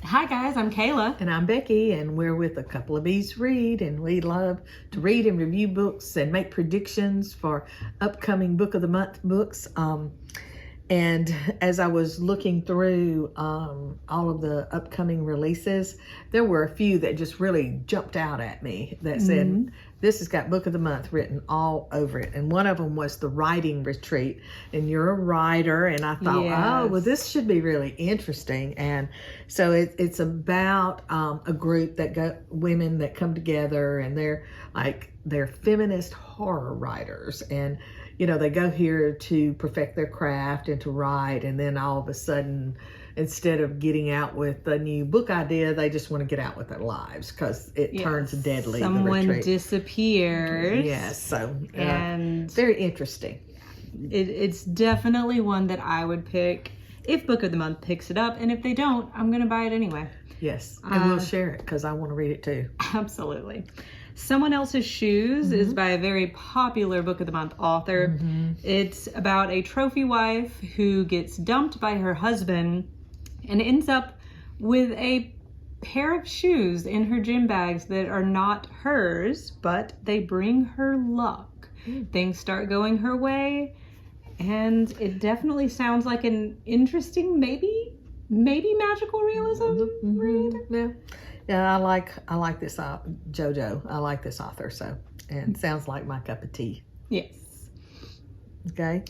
Hi guys, I'm Kayla. And I'm Becky, and we're with a couple of Bees Read, and we love to read and review books and make predictions for upcoming Book of the Month books. And as I was looking through all of the upcoming releases, there were a few that just really jumped out at me that said, this has got Book of the Month written all over it. And one of them was the writing retreat. And you're a writer, and I thought, oh, well, this should be really interesting. And so it's about a group women that come together, and they're feminist horror writers. And you know, they go here to perfect their craft and to write, and then all of a sudden, instead of getting out with a new book idea, they just want to get out with their lives because it turns deadly. Someone disappears. Yes, so and very interesting. It's definitely one that I would pick if Book of the Month picks it up, and if they don't, I'm going to buy it anyway. Yes, and we'll share it because I want to read it too. Absolutely. Someone Else's Shoes is by a very popular Book of the Month author. It's about a trophy wife who gets dumped by her husband and ends up with a pair of shoes in her gym bags that are not hers, but they bring her luck. Things start going her way, and it definitely sounds like an interesting, maybe magical realism read. Yeah, I like this JoJo. I like this author, and it sounds like my cup of tea. Yes. Okay.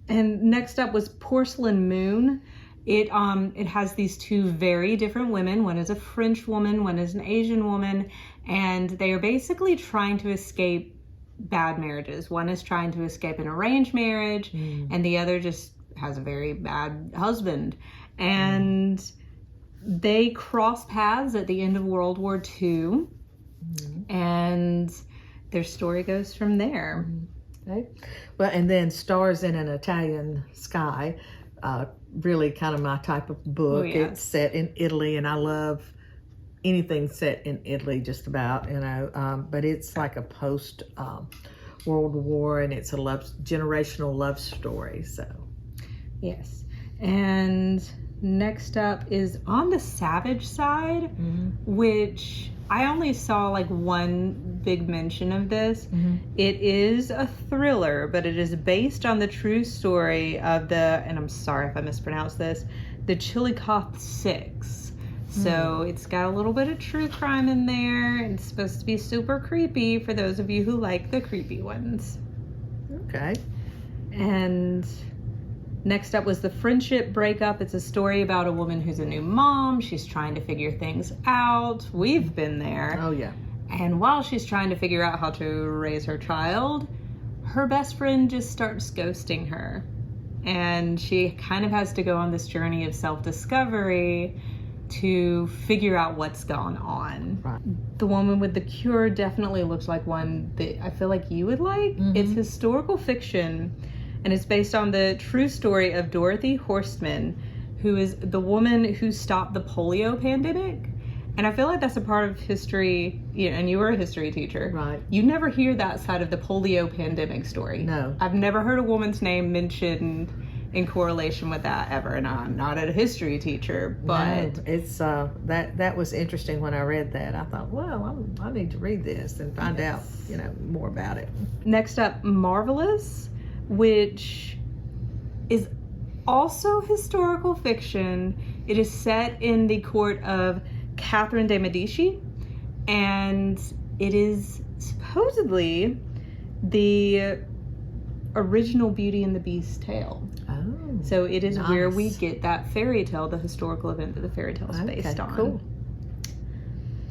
And next up was Porcelain Moon. It has these two very different women. One is a French woman, one is an Asian woman, and they are basically trying to escape bad marriages. One is trying to escape an arranged marriage, and the other just has a very bad husband. And they cross paths at the end of World War II, and their story goes from there. Okay. Well, and then Stars in an Italian Sky, really kind of my type of book. It's set in Italy, and I love anything set in Italy, just about, but it's like a post World War, and it's a generational love story. So, yes. And next up is On the Savage Side, which I only saw like one big mention of this. It is a thriller, but it is based on the true story of and I'm sorry if I mispronounce this, the Chillicothe Six. So it's got a little bit of true crime in there. It's supposed to be super creepy for those of you who like the creepy ones. Okay. And next up was the Friendship Breakup. It's a story about a woman who's a new mom. She's trying to figure things out. We've been there. Oh, yeah. And while she's trying to figure out how to raise her child, her best friend just starts ghosting her. And she kind of has to go on this journey of self-discovery to figure out what's gone on. Right. The Woman with the Cure definitely looks like one that I feel like you would like. It's historical fiction, and it's based on the true story of Dorothy Horstmann, who is the woman who stopped the polio pandemic. And I feel like that's a part of history, and you were a history teacher. Right. You never hear that side of the polio pandemic story. No. I've never heard a woman's name mentioned in correlation with that ever, and I'm not a history teacher, but no, it's that was interesting when I read that. I thought, well, I need to read this and find out, more about it. Next up, Marvelous, which is also historical fiction. It is set in the court of Catherine de Medici, and it is supposedly the original Beauty and the Beast tale. Oh, so it is nice. where we get that fairy tale, the historical event that the fairy tale is based on. Cool.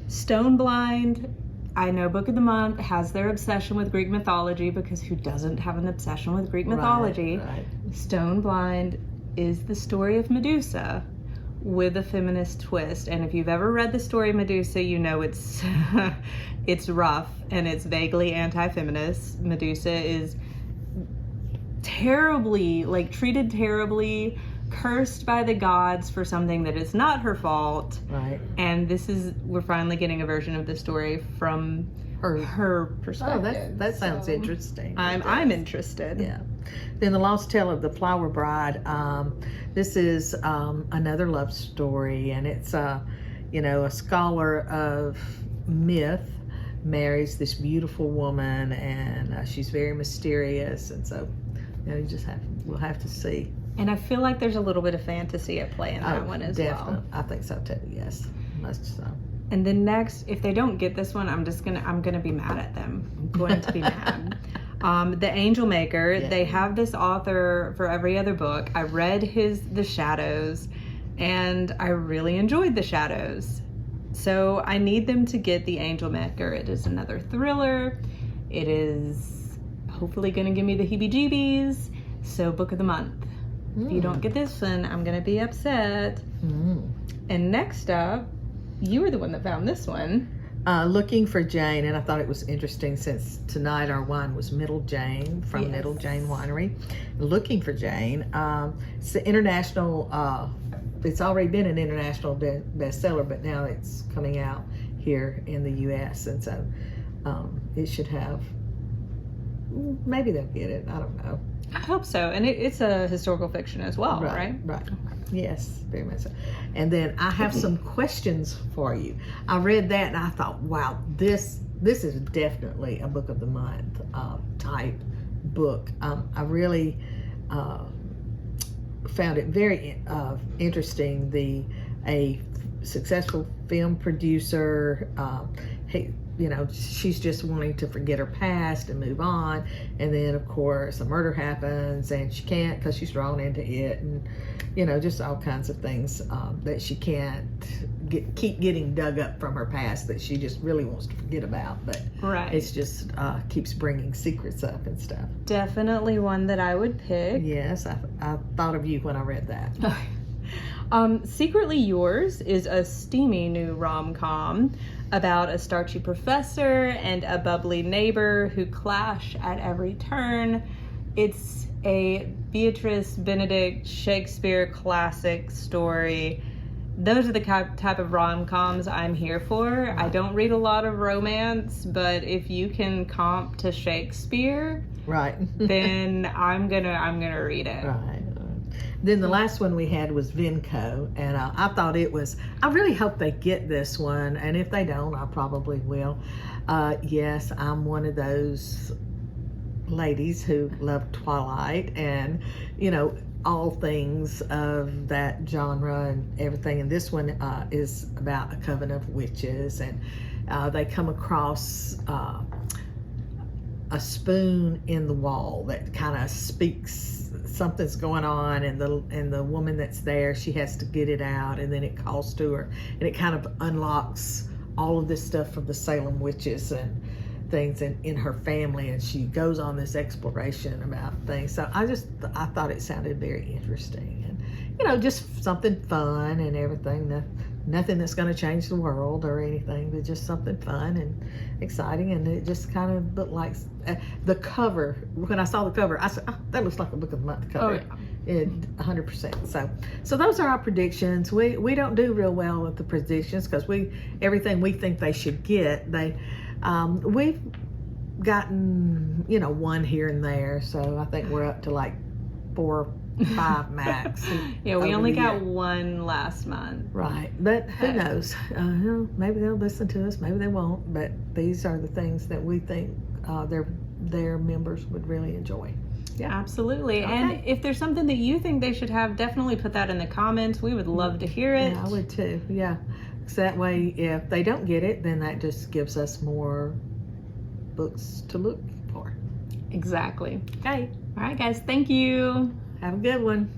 Stone Blind. I know Book of the Month has their obsession with Greek mythology, because who doesn't have an obsession with Greek mythology? Right. Stone Blind is the story of Medusa with a feminist twist. And if you've ever read the story of Medusa, you know it's it's rough and it's vaguely anti-feminist. Medusa is terribly, treated terribly, cursed by the gods for something that is not her fault. Right. And we're finally getting a version of the story from her perspective. Oh, that sounds interesting. I'm interested. Yeah. Then The Lost Tale of the Flower Bride. This is another love story, and it's a scholar of myth marries this beautiful woman, and she's very mysterious, and so we'll have to see. And I feel like there's a little bit of fantasy at play in that one as well. I think so too. Yes, much so. And then next, if they don't get this one, I'm gonna be mad at them. I'm going to be mad. The Angel Maker. Yeah. They have this author for every other book. I read The Shadows, and I really enjoyed The Shadows. So I need them to get The Angel Maker. It is another thriller. It is hopefully going to give me the heebie-jeebies. So book of the month. If you don't get this one, I'm going to be upset. And next up, you were the one that found this one. Looking for Jane, and I thought it was interesting since tonight our wine was Middle Jane from Middle Jane Winery. Looking for Jane. It's the international, it's already been an international bestseller, but now it's coming out here in the U.S. And so it should have, maybe they'll get it. I don't know. I hope so. And it's a historical fiction as well, right? Right. Yes, very much so. And then I have some questions for you. I read that and I thought, wow, this is definitely a book of the month type book. I really found it very interesting. A successful film producer, she's just wanting to forget her past and move on, and then of course a murder happens and she can't because she's drawn into it, and just all kinds of things that she can't keep getting dug up from her past that she just really wants to forget about, but it's just keeps bringing secrets up and stuff. Definitely one that I would pick. Yes, I thought of you when I read that. Secretly Yours is a steamy new rom-com about a starchy professor and a bubbly neighbor who clash at every turn. It's a Beatrice Benedict Shakespeare classic story. Those are the type of rom-coms I'm here for. I don't read a lot of romance, but if you can comp to Shakespeare, then I'm gonna read it. Right. Then the last one we had was Vinco, and I thought it was, I really hope they get this one, and if they don't, I probably will. Yes, I'm one of those ladies who love Twilight and, all things of that genre and everything, and this one is about a coven of witches, and they come across a spoon in the wall that kind of speaks something's going on, and the woman that's there, she has to get it out, and then it calls to her, and it kind of unlocks all of this stuff from the Salem witches and things in her family, and she goes on this exploration about things. So I thought it sounded very interesting, and just something fun and everything. Nothing that's going to change the world or anything, but just something fun and exciting. And it just kind of looked like the cover. When I saw the cover, I said, "Oh, that looks like a book of the month cover." Oh, yeah. 100%. So those are our predictions. We don't do real well with the predictions because everything we think they should get, we've gotten one here and there. So I think we're up to like 4 5 max. Yeah, we only got one last month. Right, but who knows? Maybe they'll listen to us, maybe they won't. But these are the things that we think their members would really enjoy. Yeah, absolutely. Okay. And if there's something that you think they should have, definitely put that in the comments. We would love to hear it. Yeah, I would too. Yeah, so that way, if they don't get it, then that just gives us more books to look for. Exactly. Okay. All right, guys. Thank you. Have a good one.